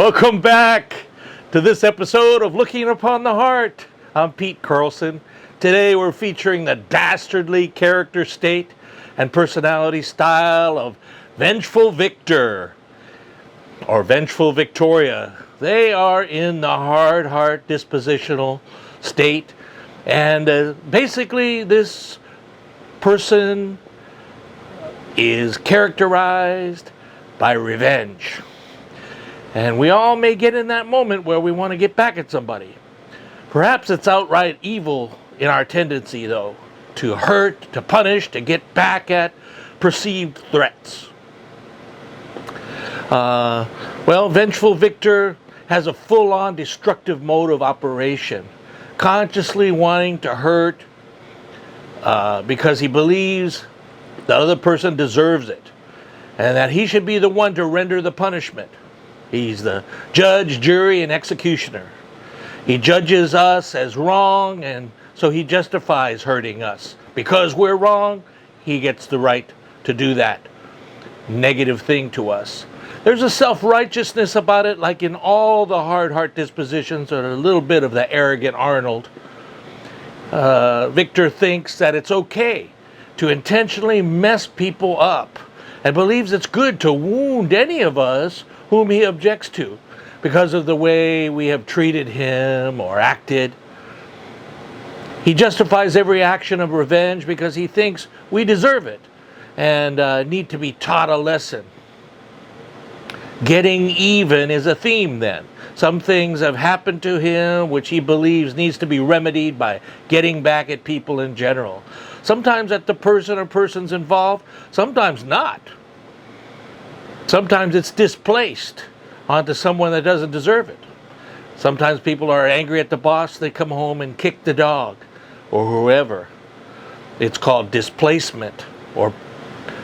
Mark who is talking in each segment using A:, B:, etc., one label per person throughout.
A: Welcome back to this episode of Looking Upon the Heart. I'm Pete Carlson. Today we're featuring the dastardly character state and personality style of Vengeful Victor or Vengeful Victoria. They are in the hard heart dispositional state, and basically this person is characterized by revenge. And we all may get in that moment where we want to get back at somebody. Perhaps it's outright evil in our tendency, though, to hurt, to punish, to get back at perceived threats. Vengeful Victor has a full-on destructive mode of operation, consciously wanting to hurt because he believes the other person deserves it, and that he should be the one to render the punishment. He's the judge, jury, and executioner. He judges us as wrong, and so he justifies hurting us. Because we're wrong, he gets the right to do that negative thing to us. There's a self-righteousness about it, like in all the hard heart dispositions, or a little bit of the arrogant Arnold. Victor thinks that it's okay to intentionally mess people up, and believes it's good to wound any of us whom he objects to because of the way we have treated him or acted. He justifies every action of revenge because he thinks we deserve it and need to be taught a lesson. Getting even is a theme then. Some things have happened to him which he believes needs to be remedied by getting back at people in general. Sometimes at the person or persons involved, sometimes not. Sometimes it's displaced onto someone that doesn't deserve it. Sometimes people are angry at the boss, they come home and kick the dog or whoever. It's called displacement or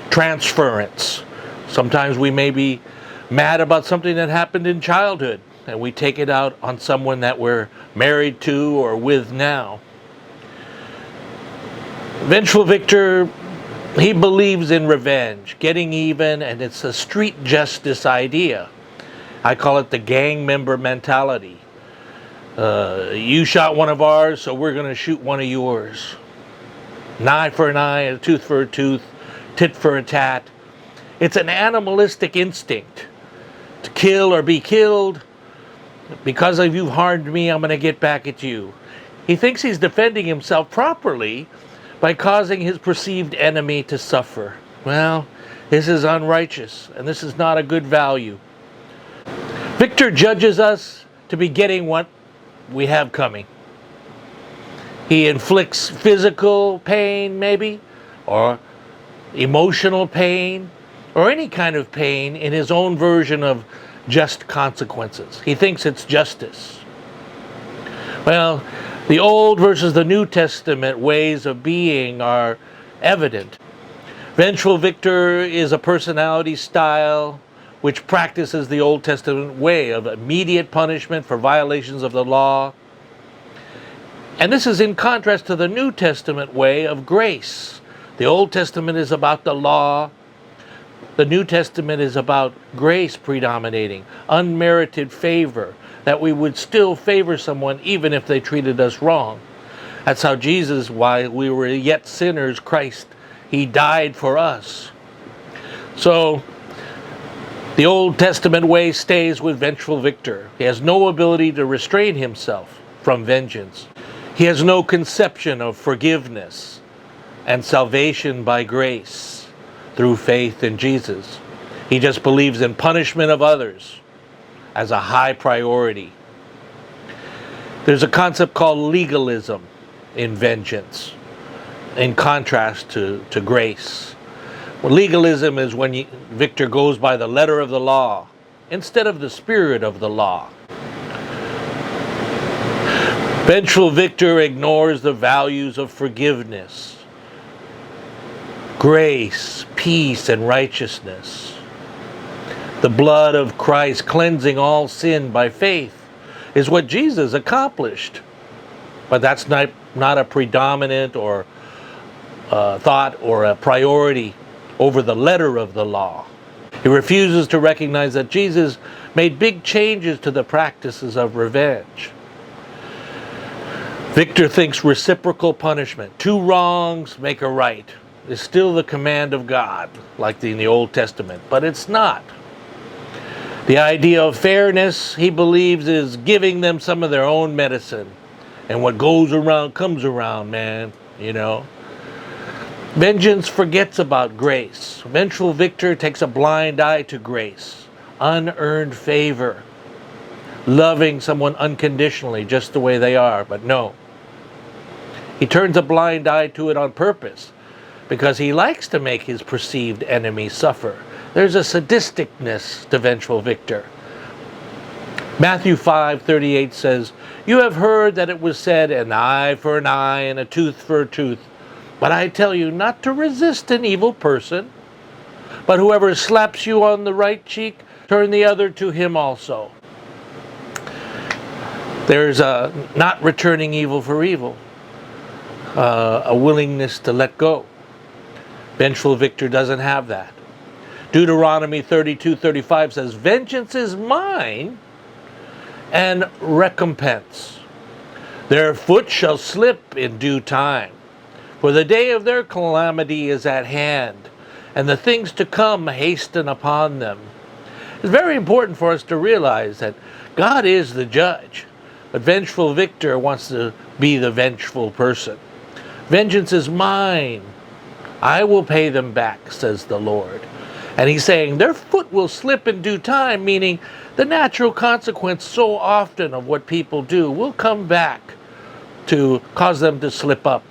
A: transference. Sometimes we may be mad about something that happened in childhood and we take it out on someone that we're married to or with now. Vengeful Victor, he believes in revenge, getting even, and it's a street justice idea. I call it the gang member mentality. You shot one of ours, so we're going to shoot one of yours. An eye for an eye, a tooth for a tooth, tit for a tat. It's an animalistic instinct to kill or be killed. Because of you've harmed me, I'm going to get back at you. He thinks he's defending himself properly by causing his perceived enemy to suffer. Well, this is unrighteous, and this is not a good value. Victor judges us to be getting what we have coming. He inflicts physical pain, maybe, or emotional pain, or any kind of pain in his own version of just consequences. He thinks it's justice. Well, the Old versus the New Testament ways of being are evident. Vengeful Victor is a personality style which practices the Old Testament way of immediate punishment for violations of the law. And this is in contrast to the New Testament way of grace. The Old Testament is about the law. The New Testament is about grace predominating, unmerited favor, that we would still favor someone even if they treated us wrong. That's how Jesus, while we were yet sinners, Christ, he died for us. So the Old Testament way stays with Vengeful Victor. He has no ability to restrain himself from vengeance. He has no conception of forgiveness and salvation by grace through faith in Jesus. He just believes in punishment of others as a high priority. There's a concept called legalism in vengeance, in contrast to grace. Well, legalism is when Victor goes by the letter of the law instead of the spirit of the law. Vengeful Victor ignores the values of forgiveness, grace, peace, and righteousness. The blood of Christ cleansing all sin by faith is what Jesus accomplished. But that's not a predominant or thought or a priority over the letter of the law. He refuses to recognize that Jesus made big changes to the practices of revenge. Victor thinks reciprocal punishment, 2 wrongs make a right, is still the command of God, like in the Old Testament, but it's not. The idea of fairness, he believes, is giving them some of their own medicine. And what goes around comes around, man, you know. Vengeance forgets about grace. Vengeful Victor takes a blind eye to grace, unearned favor, loving someone unconditionally just the way they are, but no. He turns a blind eye to it on purpose because he likes to make his perceived enemy suffer. There's a sadisticness to Vengeful Victor. Matthew 5:38 says, "You have heard that it was said, an eye for an eye and a tooth for a tooth. But I tell you not to resist an evil person, but whoever slaps you on the right cheek, turn the other to him also." There's a not returning evil for evil, a willingness to let go. Vengeful Victor doesn't have that. Deuteronomy 32:35 says, "Vengeance is mine and recompense. Their foot shall slip in due time. For the day of their calamity is at hand, and the things to come hasten upon them." It's very important for us to realize that God is the judge, but Vengeful Victor wants to be the vengeful person. "Vengeance is mine. I will pay them back," says the Lord. And he's saying their foot will slip in due time, meaning the natural consequence so often of what people do will come back to cause them to slip up.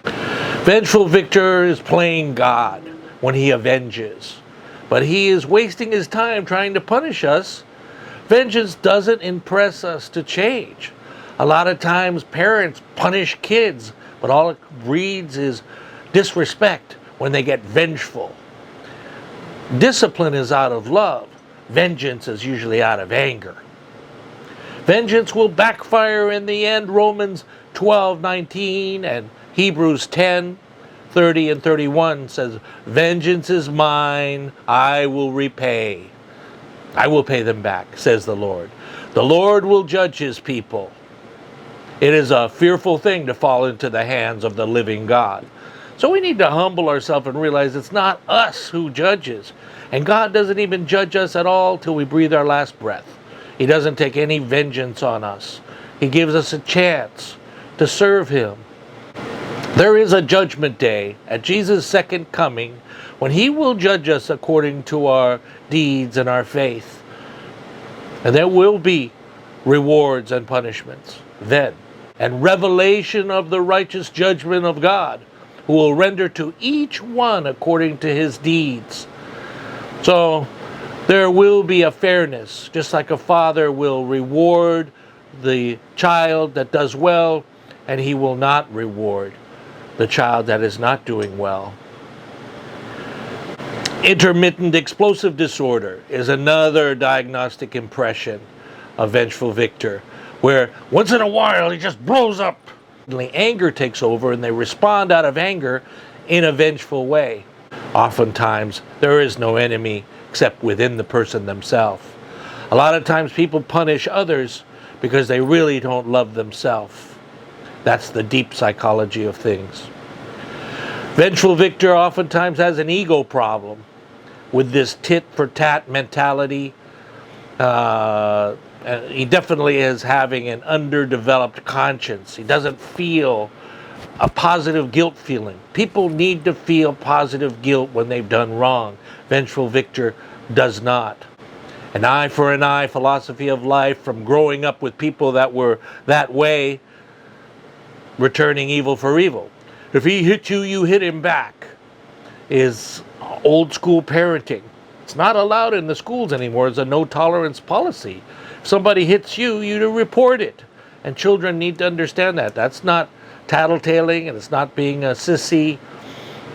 A: Vengeful Victor is playing God when he avenges, but he is wasting his time trying to punish us. Vengeance doesn't impress us to change. A lot of times parents punish kids, but all it breeds is disrespect when they get vengeful. Discipline is out of love. Vengeance is usually out of anger. Vengeance will backfire in the end. Romans 12:19 and Hebrews 10:30 and 31 says, "Vengeance is mine, I will repay. I will pay them back," says the Lord. The Lord will judge his people. It is a fearful thing to fall into the hands of the living God. So we need to humble ourselves and realize it's not us who judges. And God doesn't even judge us at all till we breathe our last breath. He doesn't take any vengeance on us. He gives us a chance to serve him. There is a judgment day at Jesus' second coming when he will judge us according to our deeds and our faith. And there will be rewards and punishments then, and revelation of the righteous judgment of God, who will render to each one according to his deeds. So there will be a fairness, just like a father will reward the child that does well, and he will not reward the child that is not doing well. Intermittent explosive disorder is another diagnostic impression of Vengeful Victor, where once in a while he just blows up. Anger takes over and they respond out of anger in a vengeful way. Oftentimes there is no enemy except within the person themselves. A lot of times people punish others because they really don't love themselves. That's the deep psychology of things. Vengeful Victor oftentimes has an ego problem with this tit-for-tat mentality. He definitely is having an underdeveloped conscience. He doesn't feel a positive guilt feeling. People need to feel positive guilt when they've done wrong. Vengeful Victor does not. An eye for an eye philosophy of life, from growing up with people that were that way, returning evil for evil. If he hit you, you hit him back, is old school parenting. It's not allowed in the schools anymore. It's a no tolerance policy. If somebody hits you, you report it. And children need to understand that. That's not tattletaling, and it's not being a sissy.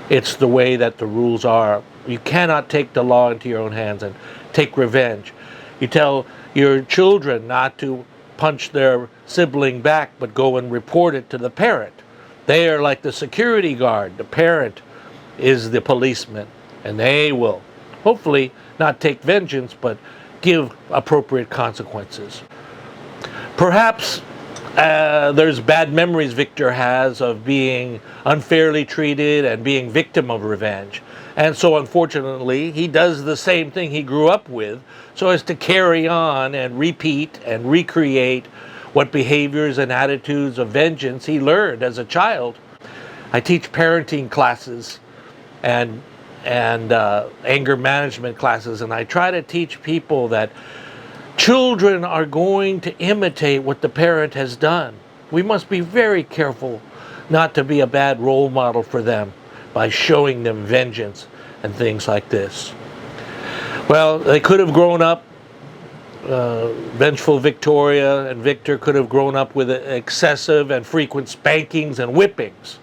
A: It's the way that the rules are. You cannot take the law into your own hands and take revenge. You tell your children not to punch their sibling back, but go and report it to the parent. They are like the security guard. The parent is the policeman, and they will hopefully not take vengeance, but give appropriate consequences. Perhaps there's bad memories Victor has of being unfairly treated and being victim of revenge. And so unfortunately, he does the same thing he grew up with, so as to carry on and repeat and recreate what behaviors and attitudes of vengeance he learned as a child. I teach parenting classes and anger management classes, and I try to teach people that children are going to imitate what the parent has done. We must be very careful not to be a bad role model for them by showing them vengeance and things like this. Well, they could have grown up, Vengeful Victoria and Victor could have grown up with excessive and frequent spankings and whippings,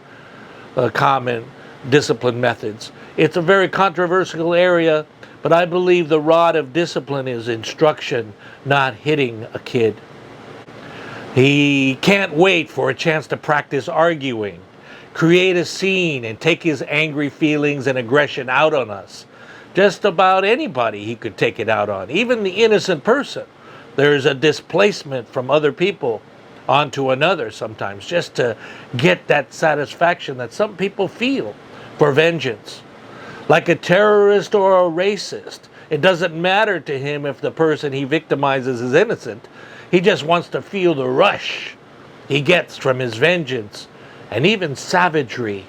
A: common discipline methods. It's a very controversial area, but I believe the rod of discipline is instruction, not hitting a kid. He can't wait for a chance to practice arguing, create a scene, and take his angry feelings and aggression out on us. Just about anybody he could take it out on, even the innocent person. There's a displacement from other people onto another sometimes, just to get that satisfaction that some people feel for vengeance. Like a terrorist or a racist, it doesn't matter to him if the person he victimizes is innocent. He just wants to feel the rush he gets from his vengeance and even savagery.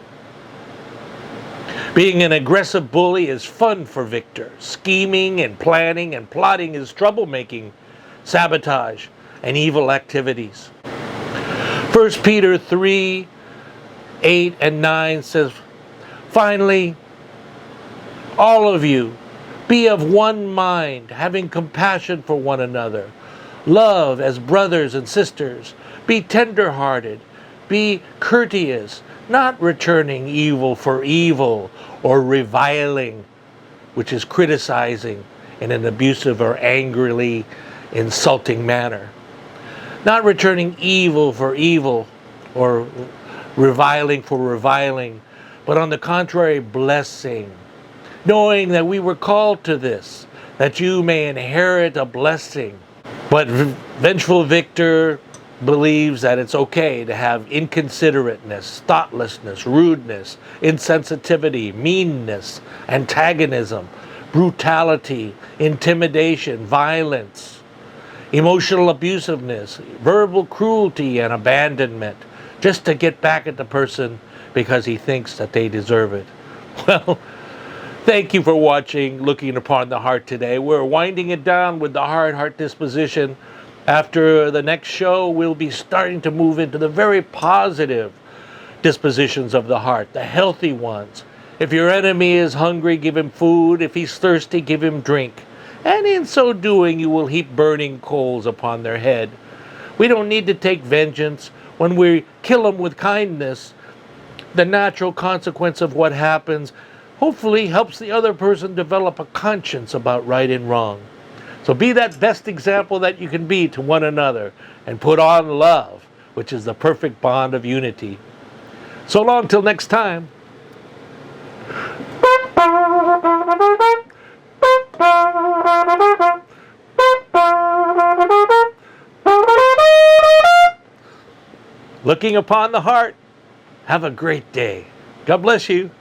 A: Being an aggressive bully is fun for Victor. Scheming and planning and plotting is troublemaking, sabotage, and evil activities. 1 Peter 3, 8 and 9 says, "Finally, all of you, be of one mind, having compassion for one another. Love as brothers and sisters. Be tender-hearted. Be courteous, not returning evil for evil or reviling, which is criticizing in an abusive or angrily insulting manner. Not returning evil for evil or reviling for reviling, but on the contrary, blessing, knowing that we were called to this, that you may inherit a blessing." But Vengeful Victor believes that it's okay to have inconsiderateness, thoughtlessness, rudeness, insensitivity, meanness, antagonism, brutality, intimidation, violence, emotional abusiveness, verbal cruelty, and abandonment, just to get back at the person because he thinks that they deserve it. Well, thank you for watching Looking Upon the Heart today. We're winding it down with the heart disposition. After the next show, we'll be starting to move into the very positive dispositions of the heart, the healthy ones. If your enemy is hungry, give him food. If he's thirsty, give him drink. And in so doing, you will heap burning coals upon their head. We don't need to take vengeance. When we kill them with kindness, the natural consequence of what happens hopefully helps the other person develop a conscience about right and wrong. So be that best example that you can be to one another and put on love, which is the perfect bond of unity. So long till next time. Looking Upon the Heart. Have a great day. God bless you.